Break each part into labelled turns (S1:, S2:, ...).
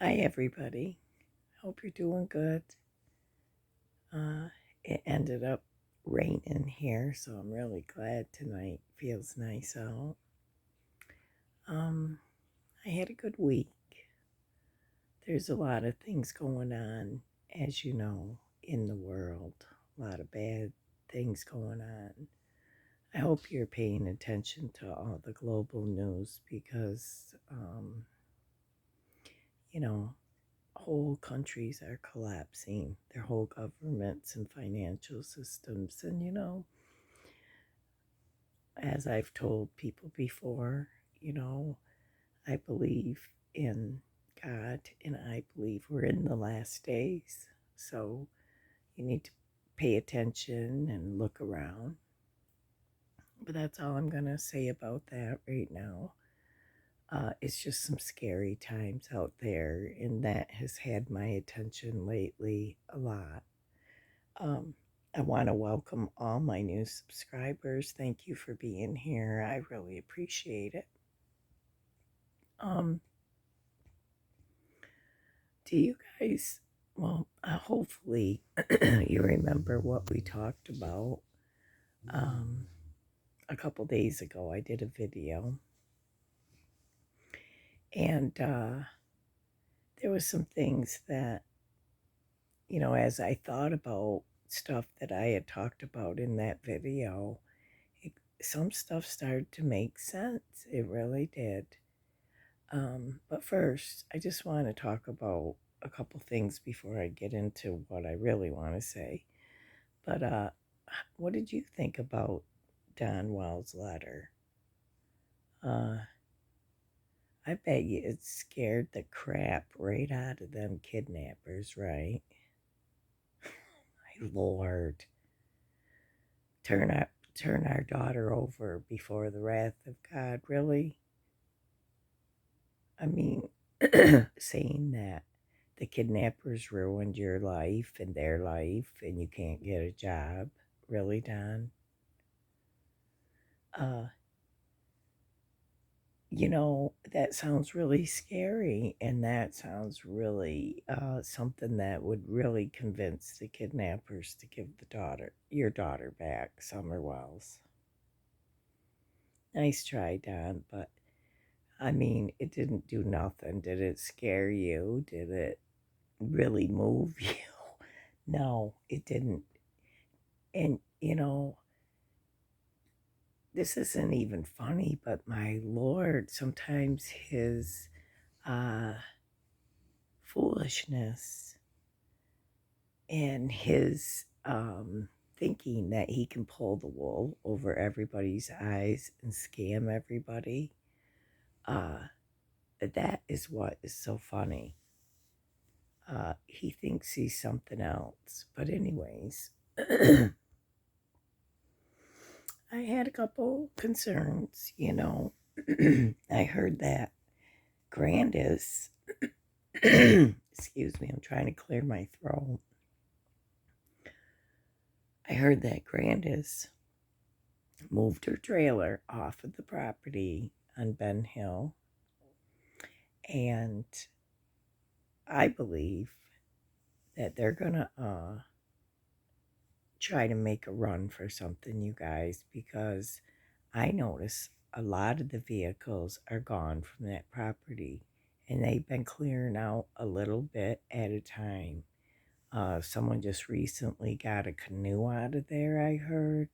S1: Hi, everybody. Hope you're doing good. It ended up raining here, so I'm really glad tonight. Feels nice out. Um, I had a good week. There's a lot of things going on, as you know, in the world. A lot of bad things going on. I hope you're paying attention to all the global news because, you know, whole countries are collapsing, their whole governments and financial systems. And, as I've told people before, you know, I believe in God and I believe we're in the last days. So you need to pay attention and look around. But that's all I'm going to say about that right now. It's just some scary times out there, and that has had my attention lately a lot. Um, I want to welcome all my new subscribers. Thank you for being here. I really appreciate it. Um, do you guys, well, hopefully you remember what we talked about um, a couple days ago. I did a video, and there was some things that, as I thought about stuff that I had talked about in that video, it, some stuff started to make sense. It really did. But first, I just want to talk about a couple things before I get into what I really want to say. But what did you think about Don Well's letter? Uh, I bet you it scared the crap right out of them kidnappers, right? My Lord, turn our daughter over before the wrath of God. Really? I mean, saying that the kidnappers ruined your life and their life and you can't get a job. Really, Don? Uh, that sounds really scary, and that sounds really something that would really convince the kidnappers to give your daughter back, Summer Wells. Nice try, Don, but I mean, it didn't do nothing. Did it scare you? Did it really move you? No, it didn't. And, this isn't even funny, but my Lord, sometimes his uh, foolishness and his thinking that he can pull the wool over everybody's eyes and scam everybody, uh, that is what is so funny. He thinks he's something else. But anyways, I had a couple concerns, I heard that Grandis, excuse me, I'm trying to clear my throat. I heard that Grandis moved her trailer off of the property on Ben Hill, and I believe that they're gonna try to make a run for something, you guys, because I notice a lot of the vehicles are gone from that property, and they've been clearing out a little bit at a time. Someone just recently got a canoe out of there, I heard.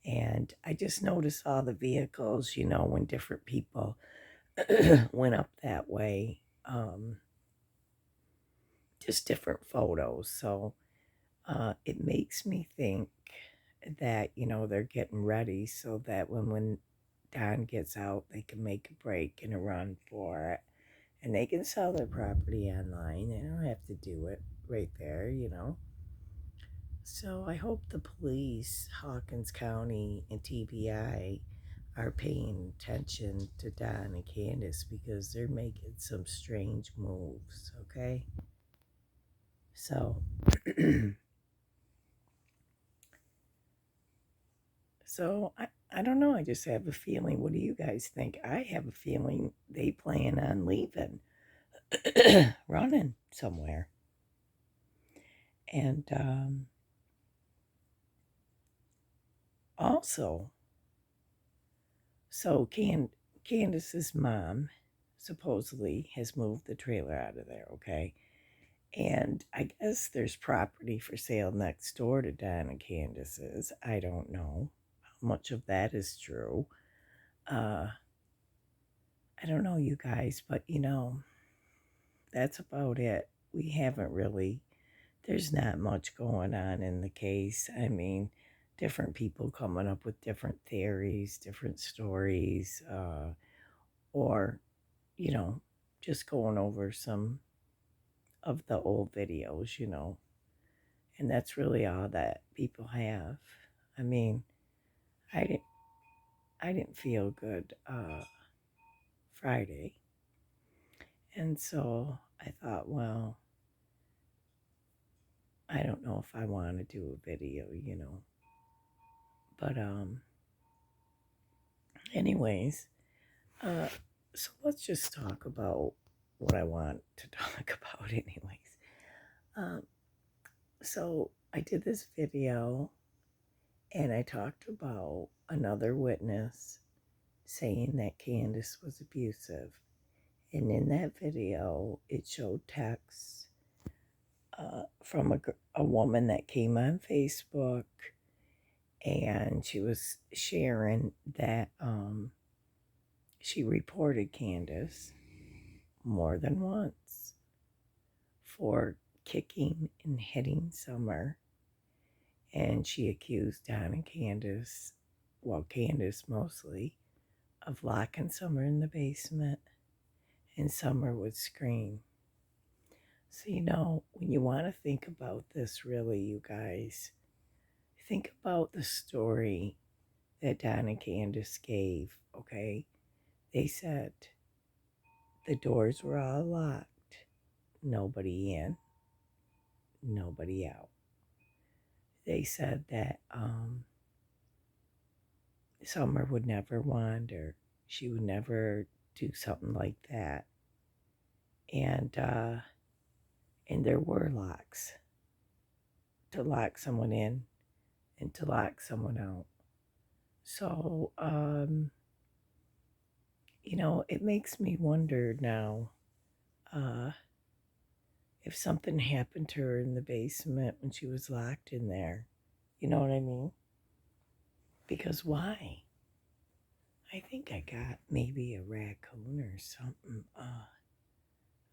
S1: And I just noticed all the vehicles, when different people went up that way. Just different photos. So it makes me think that, they're getting ready so that when Don gets out, they can make a break and a run for it. And they can sell their property online. They don't have to do it right there. So I hope the police, Hawkins County and TBI, are paying attention to Don and Candus because they're making some strange moves, okay? So, I don't know. I just have a feeling. What do you guys think? I have a feeling they plan on leaving. running somewhere. And also, so Candace's mom supposedly has moved the trailer out of there, okay? And I guess there's property for sale next door to Don and Candus's. I don't know how much of that is true. Uh, I don't know, you guys, but that's about it. We haven't really, there's not much going on in the case. I mean, different people coming up with different theories, different stories, or, you know, just going over some of the old videos. And that's really all that people have. I mean, I didn't, I didn't feel good Friday. And so I thought, well, I don't know if I want to do a video. But anyways, uh so let's just talk about what I want to talk about anyways. Um so I did this video and I talked about another witness saying that Candace was abusive. And in that video, it showed texts from a woman that came on Facebook, and she was sharing that she reported Candace more than once for kicking and hitting Summer. And she accused Don and Candus, well, Candace mostly, of locking Summer in the basement, and Summer would scream. So, when you want to think about this, really, you guys, think about the story that Don and Candace gave, okay? They said the doors were all locked, nobody in, nobody out. They said that Summer would never wander. She would never do something like that. And there were locks to lock someone in and to lock someone out. So, it makes me wonder now uh, if something happened to her in the basement when she was locked in there. You know what I mean? Because why? I think I got maybe a raccoon or something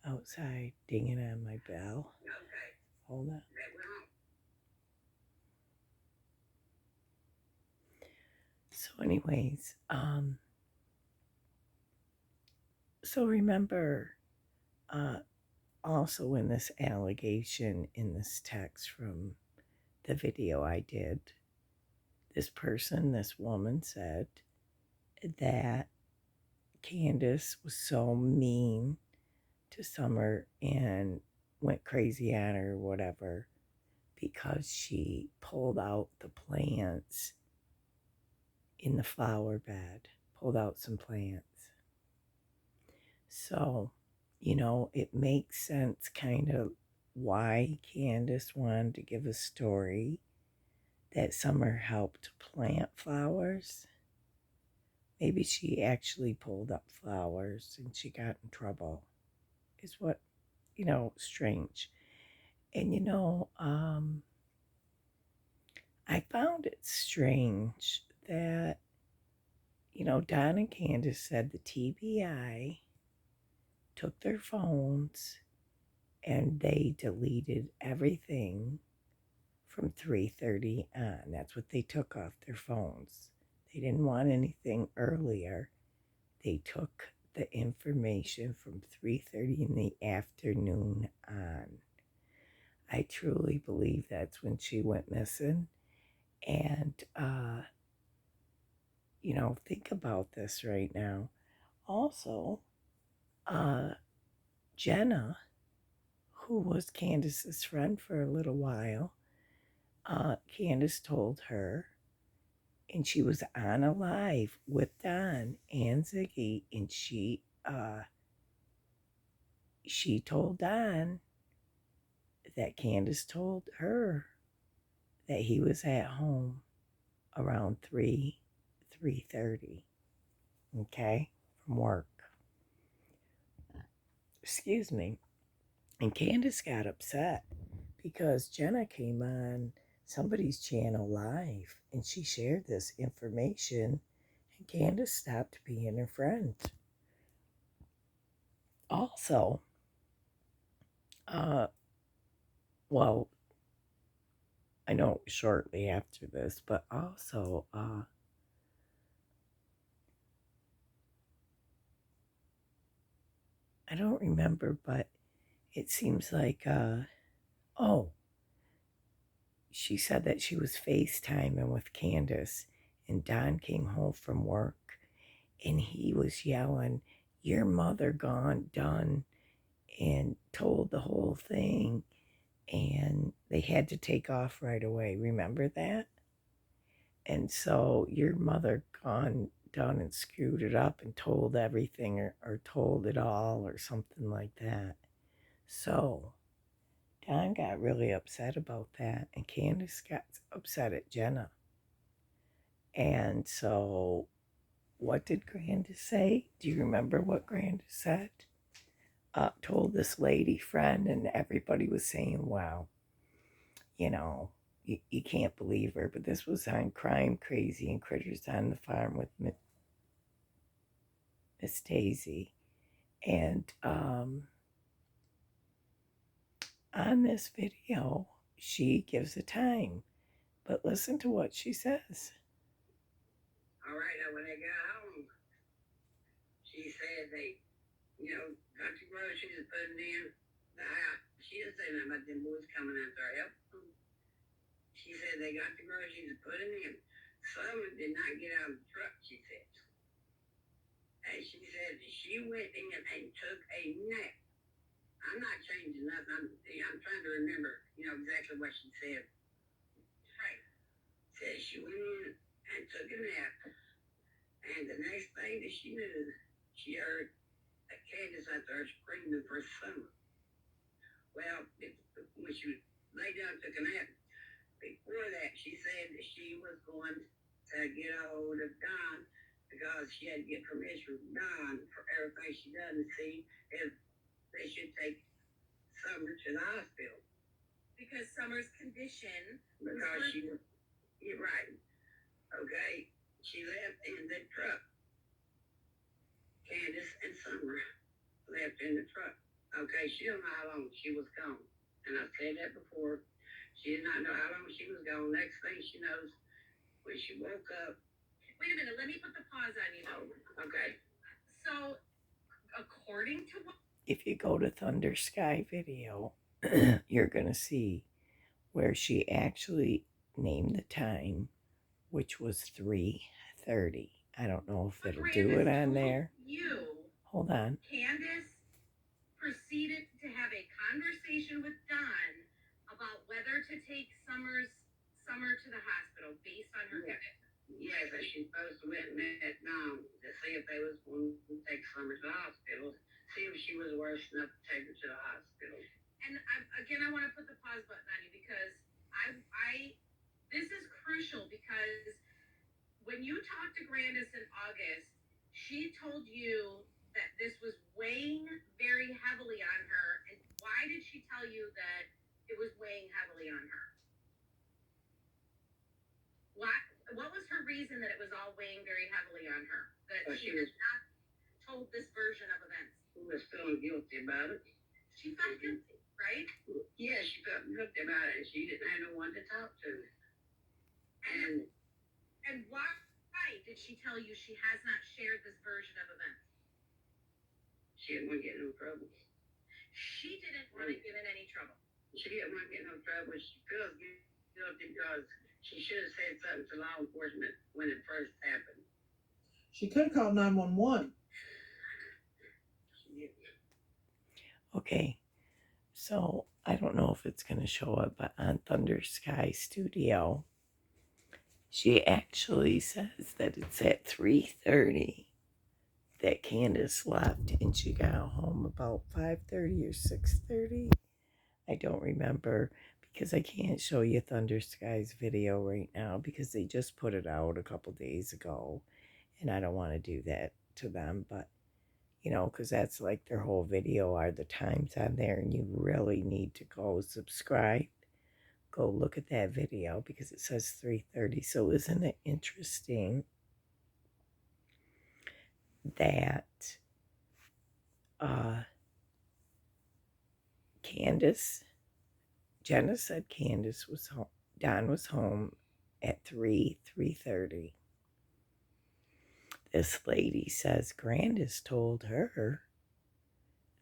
S1: outside dinging on my bell. Hold on. So, anyways, so remember, uh, also in this allegation in this text from the video I did, this woman said that Candace was so mean to Summer and went crazy on her or whatever because she pulled out the plants in the flower bed, pulled out some plants. So, it makes sense kind of why Candace wanted to give a story that Summer helped plant flowers. Maybe she actually pulled up flowers and she got in trouble, is what, strange. And, I found it strange that, Don and Candace said the TBI took their phones and they deleted everything from 3:30 on. That's what they took off their phones. They didn't want anything earlier. They took the information from 3:30 in the afternoon on. I truly believe that's when she went missing. And think about this right now. Also, Jenna, who was Candace's friend for a little while, Candace told her, and she was on a live with Don and Ziggy, and she told Don that Candus told her that he was at home around 3:30, okay, from work. Excuse me. And Candus got upset because Jenna came on somebody's channel live and she shared this information, and Candus stopped being her friend. Also, well, I know shortly after this, but also, I don't remember, but it seems like, oh, she said that she was FaceTiming with Candus, and Don came home from work, and he was yelling, "Your mother gone done," and told the whole thing, and they had to take off right away. Remember that? And so your mother gone done and screwed it up and told everything, or told it all or something like that. So Don got really upset about that, and Candace got upset at Jenna. And so, what did Grandis say? Do you remember what Grandis said? Told this lady friend, and everybody was saying, wow, you know, you can't believe her. But this was on Crime Crazy and Critters on the Farm with Miss Daisy. And on this video, she gives a time. But listen to what she says.
S2: All right, now when they got home, she said they, got the groceries and put them in the house. She didn't say nothing about them boys coming out there helping. She said they got the groceries and put them in. Someone did not get out of the truck, she said. And she said she went in and took a nap. I'm not changing nothing. I'm trying to remember, exactly what she said. Right. Said she went in and took a nap. And the next thing that she knew, she heard Candus out there screaming for Summer. Well, when she lay down and took a nap, before that, she said that she was going to get a hold of Don because she had to get permission from Don for everything she done to see if they should take Summer to the hospital. Because Summer's condition. Because she was, you're right. Okay, she left in the truck. Candus and Summer left in the truck. Okay, she don't know how long she was gone. And I've said that before. She did not know how long she was gone. Next thing she knows, when she woke up. Wait a minute, let me put the pause on you. Oh, okay. So, according to what?
S1: If you go to Thunder Sky video, you're going to see where she actually named the time, which was 3:30. I don't know if it'll do it on there. Hold on.
S2: Candus proceeded to have a conversation with Don about whether to take Summer to the hospital based on her condition. Yes, but she supposed to went and met Don to see if they was going to take Summer to the hospital, see if she was worse enough to take her to the hospital. And I want to put the pause button on you because this is crucial because when you talked to Grandis in August, she told you that this was weighing very heavily on her. And why did she tell you that it was weighing heavily on her? What was her reason that it was all weighing very heavily on her? That she was not told this version of events? She was feeling guilty about it. She felt guilty, right? Yeah, she felt guilty about it. She didn't have no one to talk to. And why did she tell you she has not shared this version of events? She didn't want to get in no trouble. She didn't want to get in any trouble. She didn't want to get in no trouble. She feels guilty because she should have said something to law enforcement when it first happened.
S3: She could have called 911.
S1: Okay, so I don't know if it's going to show up, but on Thunder Sky Studio, she actually says that it's at 3:30 that Candus left and she got home about 5:30 or 6:30. I don't remember because I can't show you Thunder Sky's video right now because they just put it out a couple days ago and I don't want to do that to them, but because that's like their whole video are the times on there, and you really need to go subscribe. Go look at that video because it says 3:30. So isn't it interesting that Candace, Jenna said Candace was home, Don was home at 3:30. This lady says Grandis told her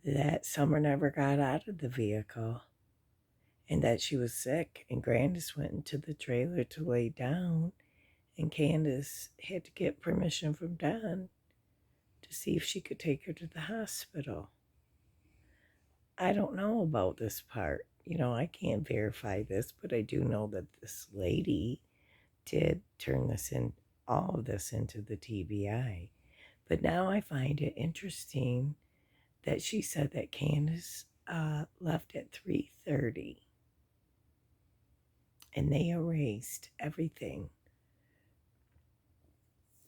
S1: that Summer never got out of the vehicle and that she was sick, and Grandis went into the trailer to lay down, and Candace had to get permission from Don to see if she could take her to the hospital. I don't know about this part. I can't verify this, but I do know that this lady did turn all of this into the TBI. But now I find it interesting that she said that Candace left at 3:30 and they erased everything.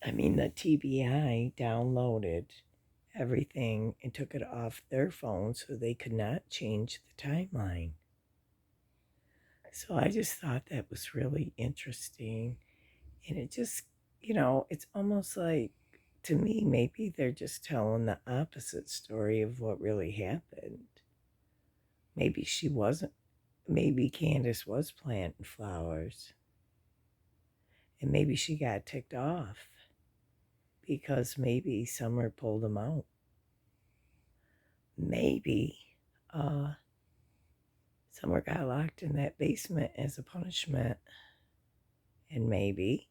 S1: I mean, the TBI downloaded everything and took it off their phone so they could not change the timeline. So I just thought that was really interesting. And it just, it's almost like, to me, maybe they're just telling the opposite story of what really happened. Maybe she wasn't, maybe Candace was planting flowers. And maybe she got ticked off because maybe Summer pulled him out. Maybe Summer got locked in that basement as a punishment. And maybe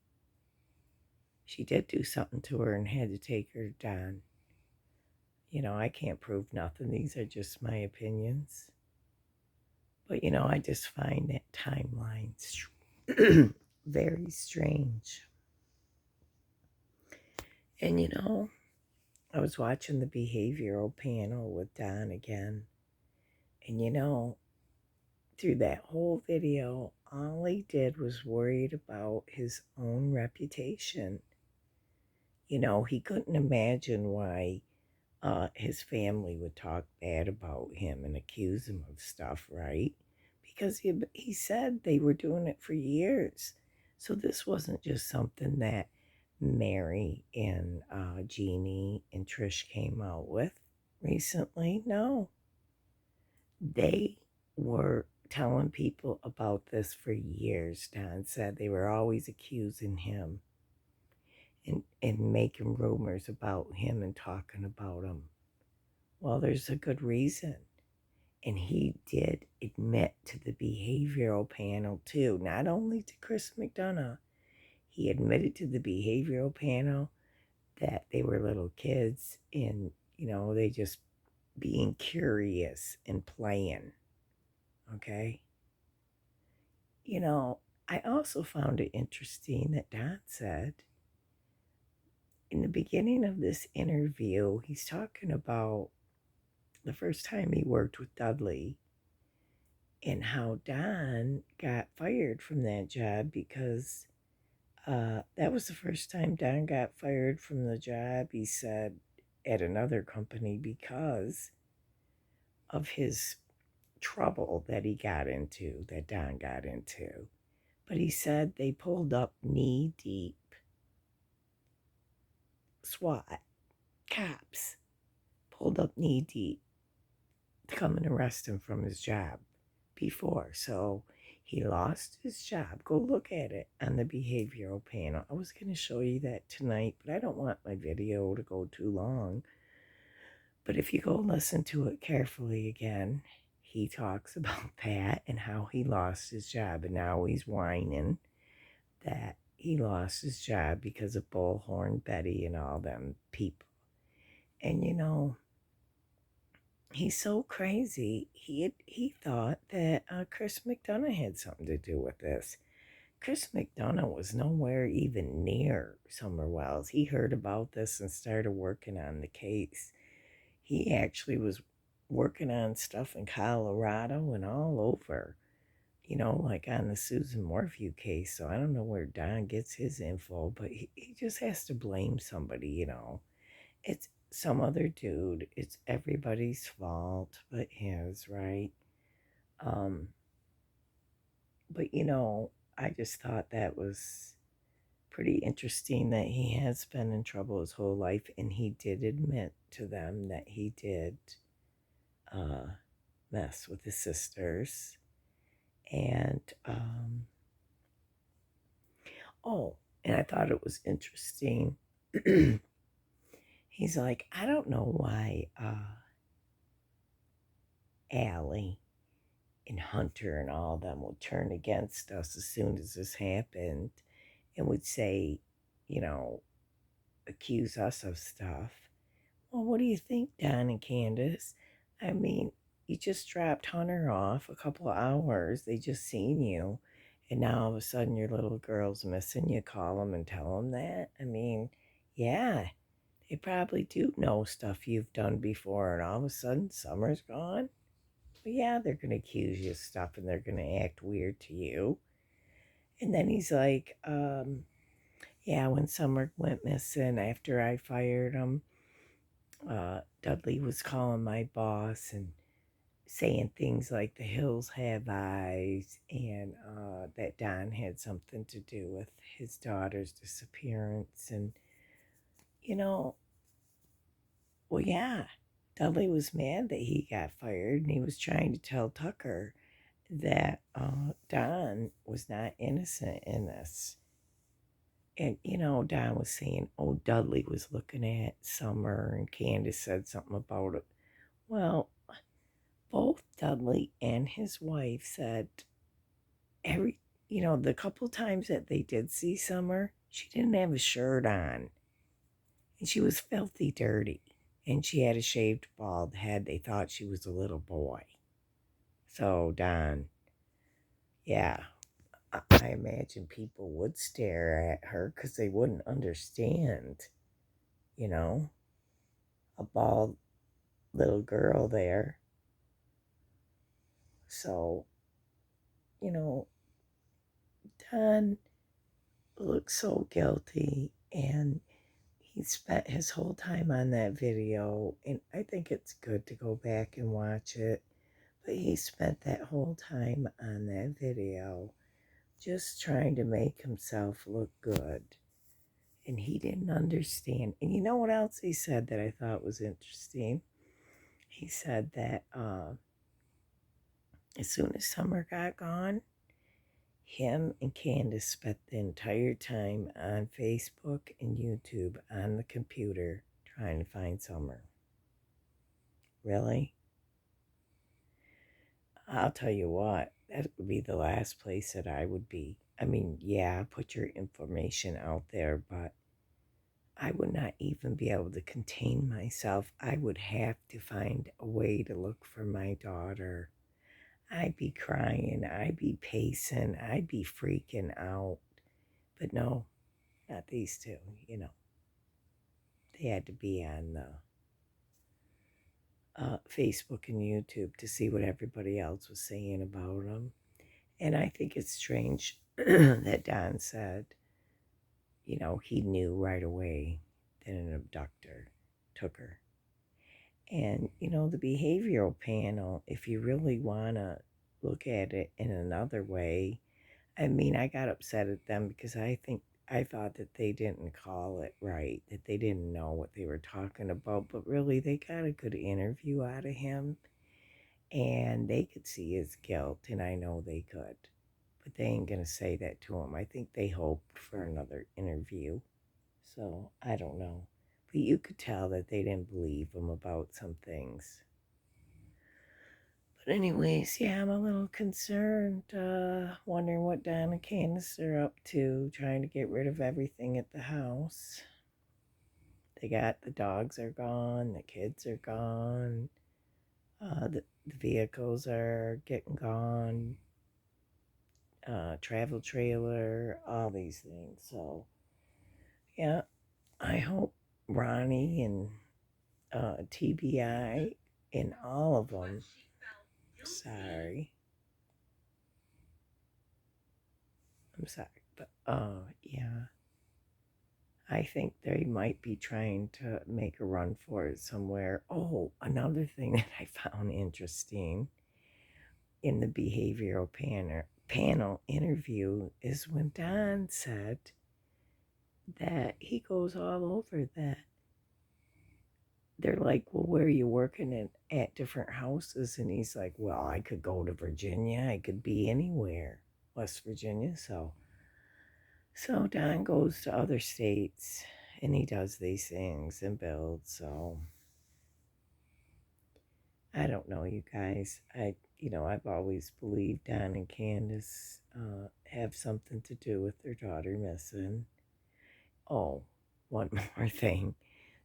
S1: she did do something to her and had to take her down. I can't prove nothing. These are just my opinions. But, I just find that timeline very strange. And, I was watching the behavioral panel with Don again. And, through that whole video, all he did was worried about his own reputation. He couldn't imagine why his family would talk bad about him and accuse him of stuff, right? Because he said they were doing it for years. So this wasn't just something that Mary and Jeannie and Trish came out with recently. No, they were telling people about this for years. Don said they were always accusing him and making rumors about him and talking about him. Well, there's a good reason. And he did admit to the behavioral panel too, not only to Chris McDonough. He admitted to the behavioral panel that they were little kids and, they just being curious and playing. Okay? I also found it interesting that Don said in the beginning of this interview, he's talking about the first time he worked with Dudley and how Don got fired from that job because that was the first time Don got fired from the job, he said, at another company because of his trouble that Don got into. But he said they pulled up knee deep SWAT cops, pulled up knee deep to come and arrest him from his job before. So he lost his job. Go look at it on the behavioral panel. I was going to show you that tonight, but I don't want my video to go too long. But if you go listen to it carefully again, he talks about that and how he lost his job. And now he's whining that he lost his job because of Bullhorn Betty and all them people. And he's so crazy. He thought that Chris McDonough had something to do with this. Chris McDonough was nowhere even near Summer Wells. He heard about this and started working on the case. He actually was working on stuff in Colorado and all over, like on the Susan Morphew case. So I don't know where Don gets his info, but he just has to blame somebody. It's some other dude. It's everybody's fault but his, right? Um, but I just thought that was pretty interesting that he has been in trouble his whole life, and he did admit to them that he did uh, mess with his sisters. And oh, and I thought it was interesting. He's like, I don't know why Allie and Hunter and all of them would turn against us as soon as this happened and would say, you know, accuse us of stuff. Well, what do you think, Don and Candus? I mean, you just dropped Hunter off a couple of hours. They just seen you. And now all of a sudden your little girl's missing. You call them and tell them that. I mean, yeah, they probably do know stuff you've done before. And all of a sudden Summer's gone. Well, yeah, they're going to accuse you of stuff and they're going to act weird to you. And then he's like, yeah, when Summer went missing after I fired him, Dudley was calling my boss and saying things like the hills have eyes and that Don had something to do with his daughter's disappearance. And, you know, well, yeah, Dudley was mad that he got fired and he was trying to tell Tucker that Don was not innocent in this. And, Don was saying, oh, Dudley was looking at Summer and Candace said something about it. Well, both Dudley and his wife said the couple times that they did see Summer, she didn't have a shirt on and she was filthy dirty and she had a shaved bald head. They thought she was a little boy. So, Don, yeah, I imagine people would stare at her because they wouldn't understand, you know, a bald little girl there. So, you know, Don looks so guilty and he spent his whole time on that video, and I think it's good to go back and watch it. But he spent that whole time on that video just trying to make himself look good. And he didn't understand. And you know what else he said that I thought was interesting? He said that as soon as Summer got gone, him and Candace spent the entire time on Facebook and YouTube on the computer trying to find Summer. Really? I'll tell you what, that would be the last place that I would be. I mean, yeah, put your information out there, but I would not even be able to contain myself. I would have to find a way to look for my daughter. I'd be crying, I'd be pacing, I'd be freaking out. But no, not these two. They had to be on Facebook and YouTube to see what everybody else was saying about them. And I think it's strange that Don said, he knew right away that an abductor took her. And, the behavioral panel, if you really want to look at it in another way, I mean, I got upset at them because I thought that they didn't call it right, that they didn't know what they were talking about, but really they got a good interview out of him and they could see his guilt, and I know they could. But they ain't going to say that to him. I think they hoped for another interview. So, I don't know. But you could tell that they didn't believe him about some things. But anyways, yeah, I'm a little concerned, wondering what Don and Candace are up to, trying to get rid of everything at the house. The dogs are gone, the kids are gone, the vehicles are getting gone. travel trailer, all these things. So, yeah, I hope Ronnie and TBI and all of them, sorry, I'm sorry, but yeah, I think they might be trying to make a run for it somewhere. Oh, another thing that I found interesting in the behavioral panel interview is when Don said that he goes all over that. They're like, well, where are you working at different houses? And he's like, well, I could go to Virginia. I could be anywhere, West Virginia. So Don goes to other states and he does these things and builds. So I don't know, you guys. I've always believed Don and Candus have something to do with their daughter missing. Oh, one more thing.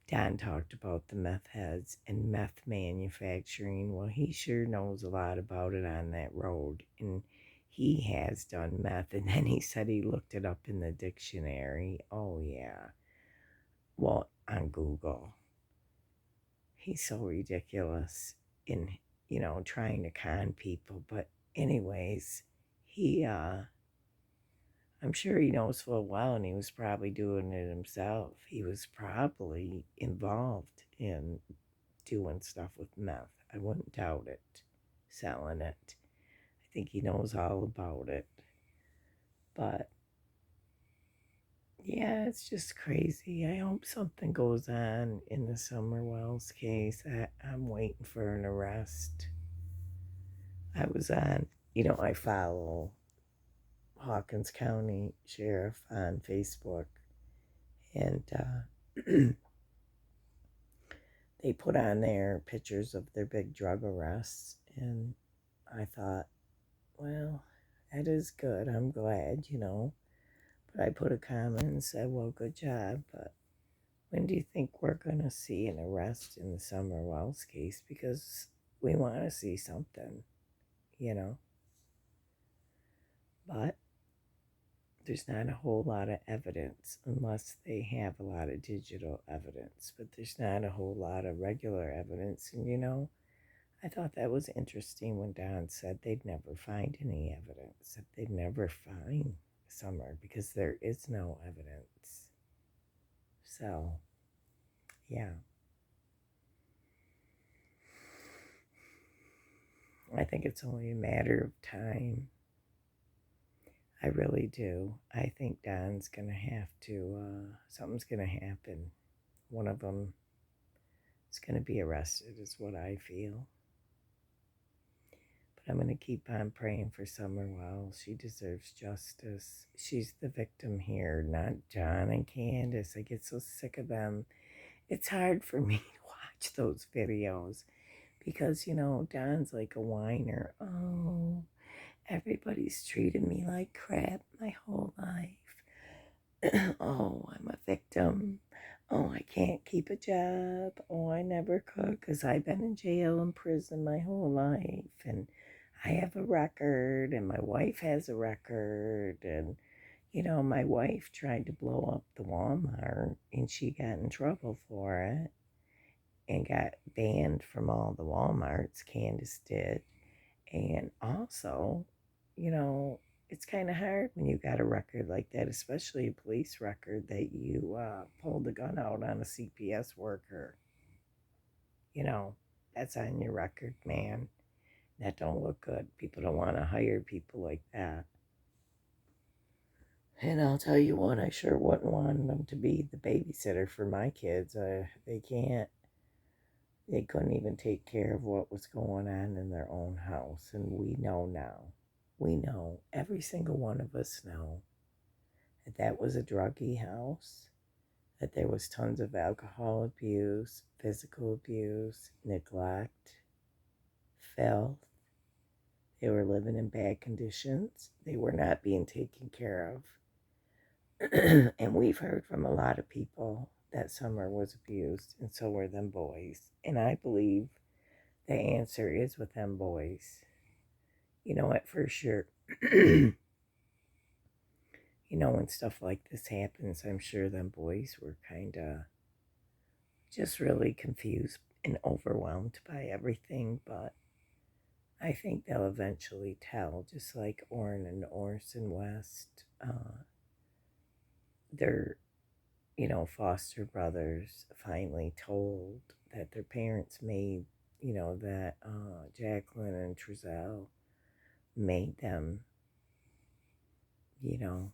S1: Don talked about the meth heads and meth manufacturing. Well, he sure knows a lot about it on that road. And he has done meth. And then he said he looked it up in the dictionary. Oh, yeah. Well, on Google. He's so ridiculous in, trying to con people. But, anyways, I'm sure he knows full well, and he was probably doing it himself. He was probably involved in doing stuff with meth. I wouldn't doubt it, selling it. I think he knows all about it. But yeah, it's just crazy. I hope something goes on in the Summer Wells case. I'm waiting for an arrest. I was on, I follow Hawkins County Sheriff on Facebook, and they put on there pictures of their big drug arrests, and I thought, well, that is good. I'm glad. But I put a comment and said, well, good job, but when do you think we're going to see an arrest in the Summer Wells case? Because we want to see something, you know? But there's not a whole lot of evidence unless they have a lot of digital evidence. But there's not a whole lot of regular evidence. And, I thought that was interesting when Don said they'd never find any evidence, that they'd never find Summer because there is no evidence. So, yeah. I think it's only a matter of time. I really do. I think Don's going to have to, something's going to happen. One of them is going to be arrested, is what I feel. But I'm going to keep on praying for Summer Wells. She deserves justice. She's the victim here, not Don and Candus. I get so sick of them. It's hard for me to watch those videos because, Don's like a whiner. Oh, everybody's treated me like crap my whole life. Oh, I'm a victim. Oh, I can't keep a job. Oh, I never could because I've been in jail and prison my whole life. And I have a record, and my wife has a record. And, my wife tried to blow up the Walmart, and she got in trouble for it and got banned from all the Walmarts. Candace did. And also, you know, it's kind of hard when you got a record like that, especially a police record, that you pulled the gun out on a CPS worker. You know, that's on your record, man. That don't look good. People don't want to hire people like that. And I'll tell you what, I sure wouldn't want them to be the babysitter for my kids. They can't. They couldn't even take care of what was going on in their own house. And we know now. We know. Every single one of us know that that was a druggy house, that there was tons of alcohol abuse, physical abuse, neglect, filth. They were living in bad conditions. They were not being taken care of. And we've heard from a lot of people that Summer was abused, and so were them boys. And I believe the answer is with them boys. You know what, for sure. when stuff like this happens, I'm sure them boys were kind of just really confused and overwhelmed by everything. But I think they'll eventually tell, just like Orrin and Orson West. Their, foster brothers finally told that their parents made, that Jacqueline and Trezell made them, you know,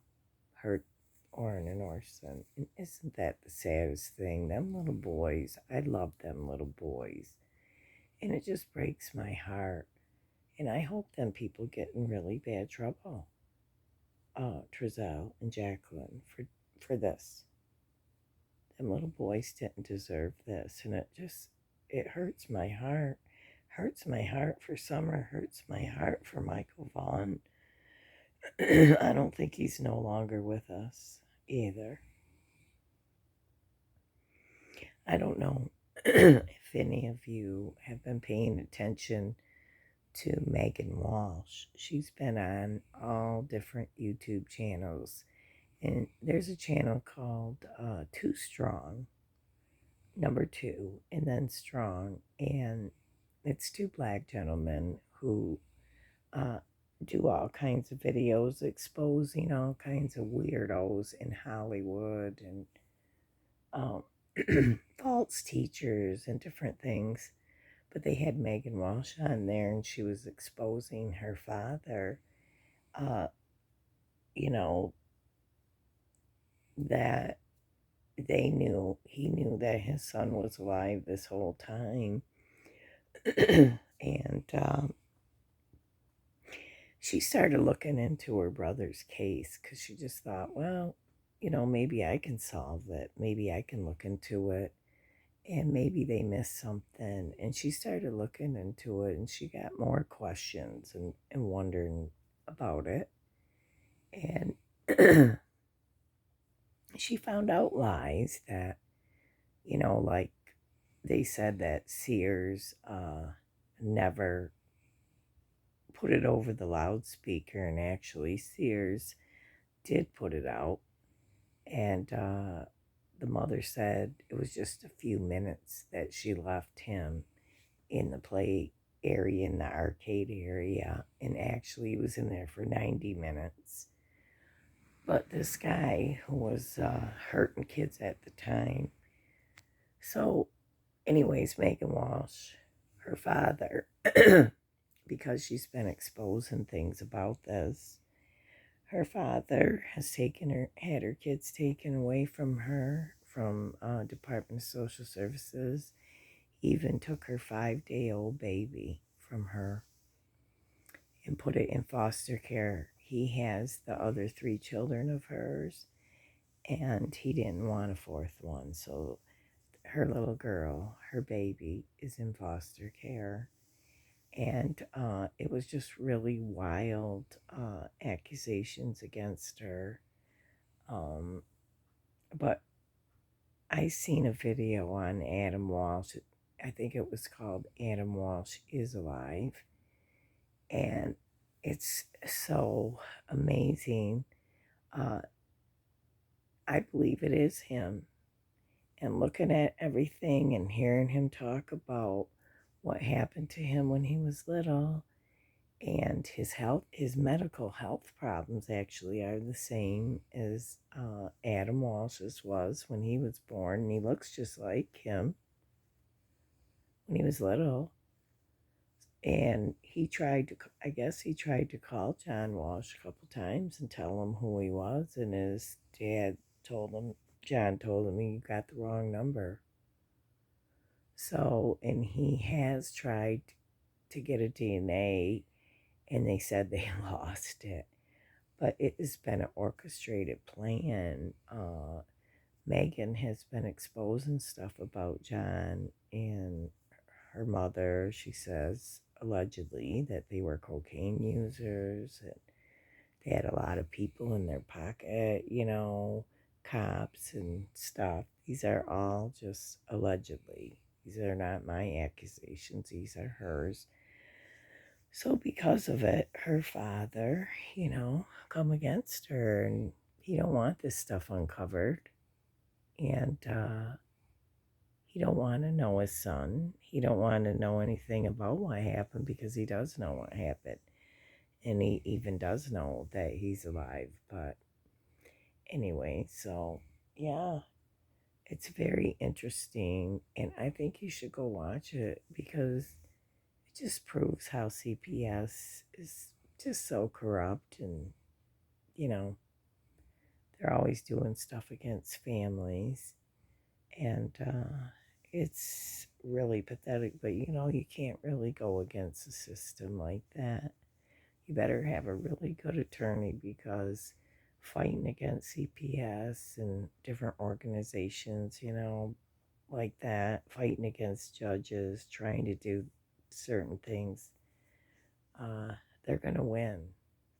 S1: hurt Orrin and Orson. And isn't that the saddest thing? Them little boys, I love them little boys. And it just breaks my heart. And I hope them people get in really bad trouble, Trezell and Jacqueline, for this. Them little boys didn't deserve this. And it hurts my heart. Hurts my heart for Summer, hurts my heart for Michael Vaughn. I don't think he's no longer with us either. I don't know if any of you have been paying attention to Megan Walsh. She's been on all different YouTube channels. And there's a channel called Too Strong, number 2, and then Strong. And it's 2 black gentlemen who uh, do all kinds of videos exposing all kinds of weirdos in Hollywood and false teachers and different things. But they had Megan Walsh on there, and she was exposing her father, uh, you know, that he knew that his son was alive this whole time. And she started looking into her brother's case because she just thought, well, maybe I can solve it. Maybe I can look into it. And maybe they missed something. And she started looking into it, and she got more questions and wondering about it. And she found out lies that, like they said that Sears never put it over the loudspeaker, and actually Sears did put it out. And the mother said it was just a few minutes that she left him in the play area, in the arcade area, and actually he was in there for 90 minutes. But this guy who was hurting kids at the time. So, anyways, Megan Walsh, her father, because she's been exposing things about this, her father has had her kids taken away from her from Department of Social Services. Even took her 5-day-old baby from her and put it in foster care. He has the other 3 children of hers, and he didn't want a 4th one. So her little girl, her baby, is in foster care. And it was just really wild accusations against her. But I seen a video on Adam Walsh. I think it was called Adam Walsh is Alive. And it's so amazing. I believe it is him. And looking at everything and hearing him talk about what happened to him when he was little, and his medical health problems actually are the same as Adam Walsh's was when he was born. And he looks just like him when he was little. And I guess he tried to call John Walsh a couple times and tell him who he was. And his dad John told him he got the wrong number. So, and he has tried to get a DNA, and they said they lost it. But it has been an orchestrated plan. Megan has been exposing stuff about John and her mother. She says, allegedly, that they were cocaine users, and they had a lot of people in their pocket, cops and stuff. These are all just allegedly. These are not my accusations, these are hers. So because of it, her father, come against her and he don't want this stuff uncovered, and he don't want to know his son. He don't want to know anything about what happened because he does know what happened, and he even does know that he's alive. But anyway, so yeah, it's very interesting, and I think you should go watch it because it just proves how CPS is just so corrupt, and you know, they're always doing stuff against families, and it's really pathetic. But you know, you can't really go against a system like that. You better have a really good attorney because fighting against CPS and different organizations, you know, like that, fighting against judges, trying to do certain things, uh, they're going to win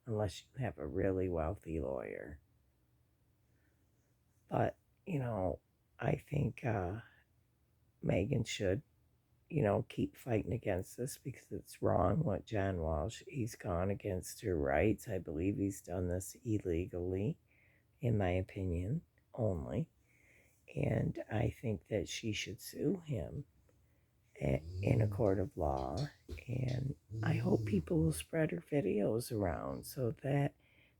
S1: unless you have a really wealthy lawyer. But, you know, I think Megan should, you know, keep fighting against this because it's wrong what John Walsh, he's gone against her rights. I believe he's done this illegally, in my opinion, only. And I think that she should sue him in a court of law. And I hope people will spread her videos around so that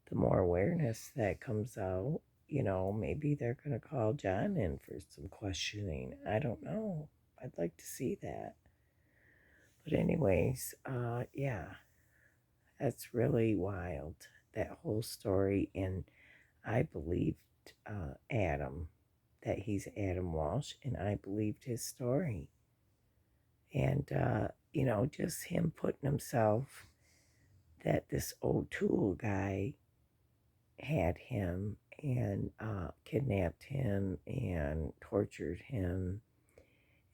S1: the more awareness that comes out, you know, maybe they're going to call John in for some questioning. I don't know. I'd like to see that. But, anyways, yeah, that's really wild, that whole story. And I believed Adam, that he's Adam Walsh, and I believed his story. And, you know, just him putting himself that this O'Toole guy had him and kidnapped him and tortured him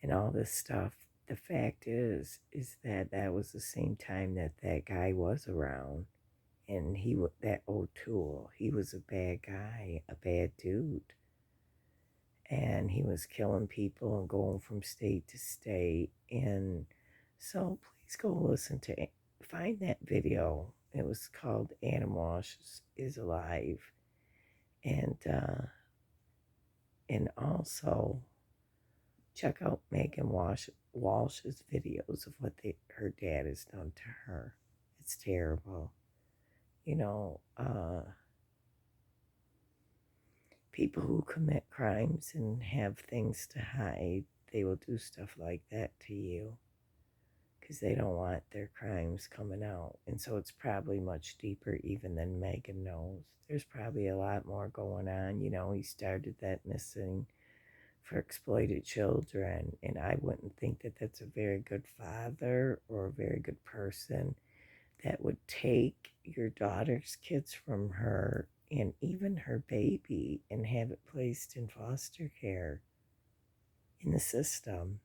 S1: and all this stuff. The fact is that that was the same time that that guy was around, and that O'Toole, he was a bad guy, a bad dude, and he was killing people and going from state to state. And so please go listen to it. Find that video. It was called Adam Walsh is Alive. And also check out Megan Walsh's videos of what her dad has done to her. It's terrible. You know, people who commit crimes and have things to hide, they will do stuff like that to you because they don't want their crimes coming out. And so it's probably much deeper even than Megan knows. There's probably a lot more going on. You know, he started that missing for exploited children, and I wouldn't think that that's a very good father or a very good person that would take your daughter's kids from her and even her baby and have it placed in foster care in the system.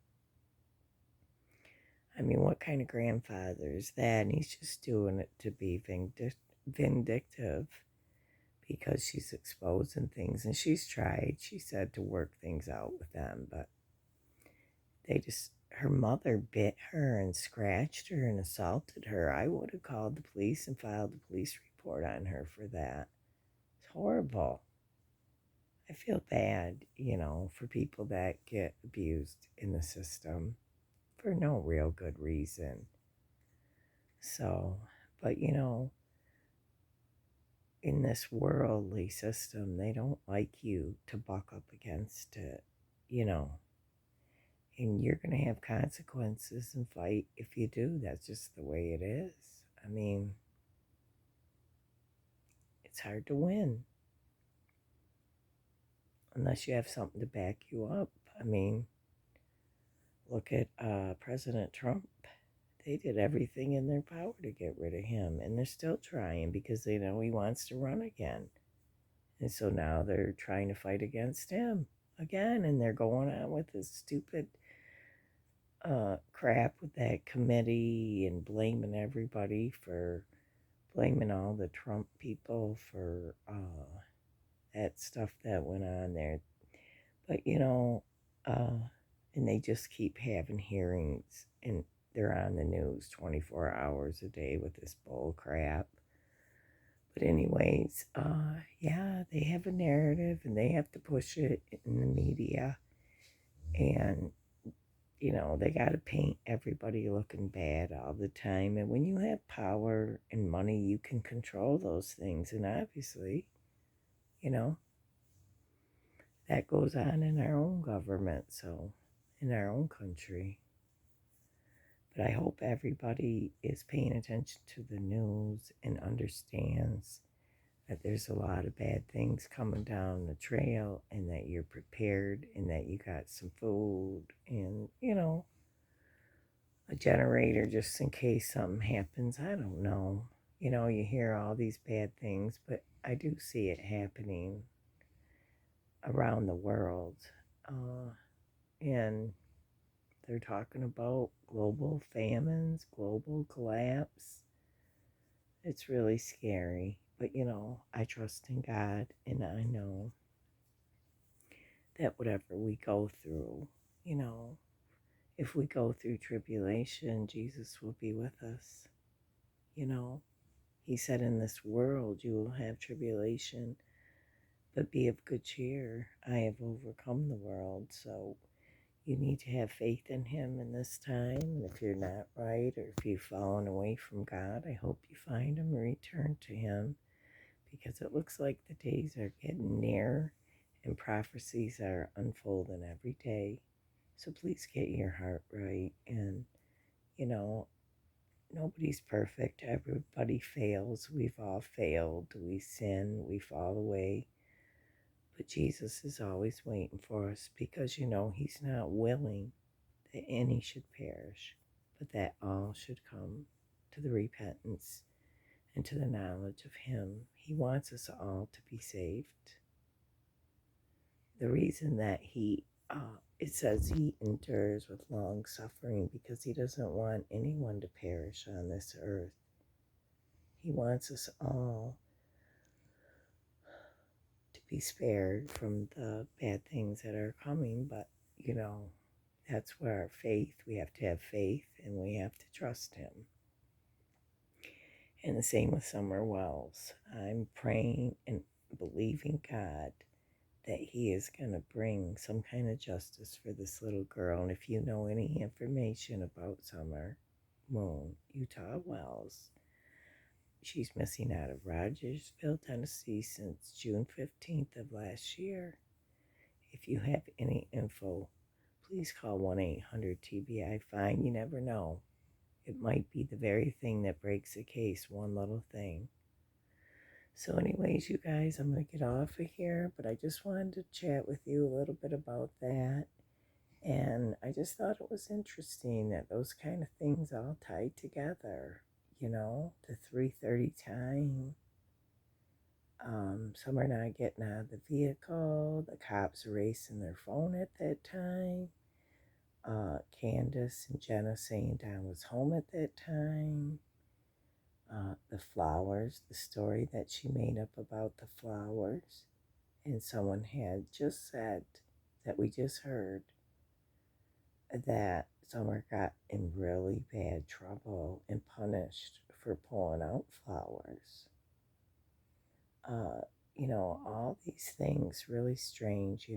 S1: I mean, what kind of grandfather is that? And he's just doing it to be vindictive because she's exposing things. And she's tried, she said, to work things out with them, but her mother bit her and scratched her and assaulted her. I would have called the police and filed a police report on her for that. It's horrible. I feel bad, you know, for people that get abused in the system for no real good reason. So, but you know, in this worldly system, they don't like you to buck up against it, you know. And you're going to have consequences and fight if you do. That's just the way it is. I mean, it's hard to win unless you have something to back you up. I mean, look at President Trump. They did everything in their power to get rid of him, and they're still trying because they know he wants to run again. And so now they're trying to fight against him again, and they're going on with this stupid crap with that committee and blaming everybody for blaming all the Trump people for that stuff that went on there. But you know, and they just keep having hearings, and they're on the news 24 hours a day with this bull crap. But anyways, yeah, they have a narrative and they have to push it in the media. And, they got to paint everybody looking bad all the time. And when you have power and money, you can control those things. And obviously, you know, that goes on in our own government, so in our own country. But I hope everybody is paying attention to the news and understands that there's a lot of bad things coming down the trail and that you're prepared and that you got some food and, a generator just in case something happens. I don't know. You hear all these bad things, but I do see it happening around the world. And they're talking about global famines, global collapse. It's really scary. But, I trust in God and I know that whatever we go through, you know, if we go through tribulation, Jesus will be with us. You know, He said, in this world you will have tribulation, but be of good cheer. I have overcome the world. So you need to have faith in Him in this time. And if you're not right or if you've fallen away from God, I hope you find Him and return to Him because it looks like the days are getting near and prophecies are unfolding every day. So please get your heart right. And, you know, nobody's perfect. Everybody fails. We've all failed. We sin. We fall away. But Jesus is always waiting for us because, He's not willing that any should perish, but that all should come to the repentance and to the knowledge of Him. He wants us all to be saved. The reason that it says He endures with long suffering because He doesn't want anyone to perish on this earth. He wants us all to be spared from the bad things that are coming, but that's where our faith, we have to have faith and we have to trust Him. And the same with Summer Wells. I'm praying and believing God that He is going to bring some kind of justice for this little girl. And if you know any information about Summer Moon Utah Wells, she's missing out of Rogersville, Tennessee since June 15th of last year. If you have any info, please call 1-800-TBI-FINE. You never know. It might be the very thing that breaks a case, one little thing. So anyways, you guys, I'm going to get off of here, but I just wanted to chat with you a little bit about that. And I just thought it was interesting that those kind of things all tied together, the 3:30 time. Some are not getting out of the vehicle. The cops erasing their phone at that time. Candus and Jenna saying Don was home at that time. The flowers, the story that she made up about the flowers. And someone had just said that we just heard that Summer got in really bad trouble and punished for pulling out flowers. All these things really strange.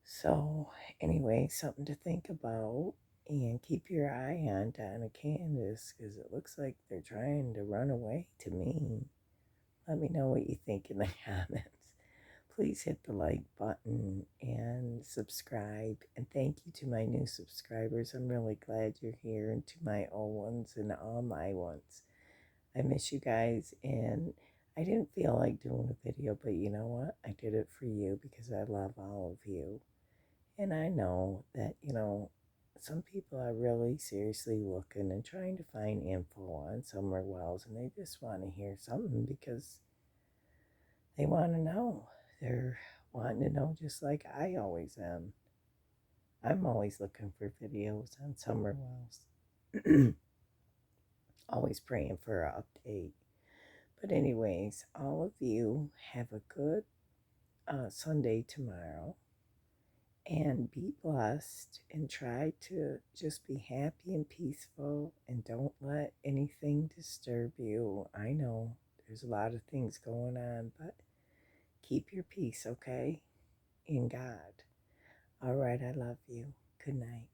S1: So, anyway, something to think about. And keep your eye on Don and Candus because it looks like they're trying to run away to me. Let me know what you think in the comments. Please hit the like button and subscribe. And thank you to my new subscribers. I'm really glad you're here, and to my old ones and all my ones. I miss you guys, and I didn't feel like doing a video, but you know what? I did it for you because I love all of you. And I know that, some people are really seriously looking and trying to find info on Summer Wells, and they just want to hear something because they want to know. They're wanting to know just like I always am. I'm always looking for videos on Summer Wells. Always praying for an update. But anyways, all of you have a good Sunday tomorrow. and be blessed and try to just be happy and peaceful and don't let anything disturb you. I know there's a lot of things going on, but keep your peace, okay? In God. All right, I love you. Good night.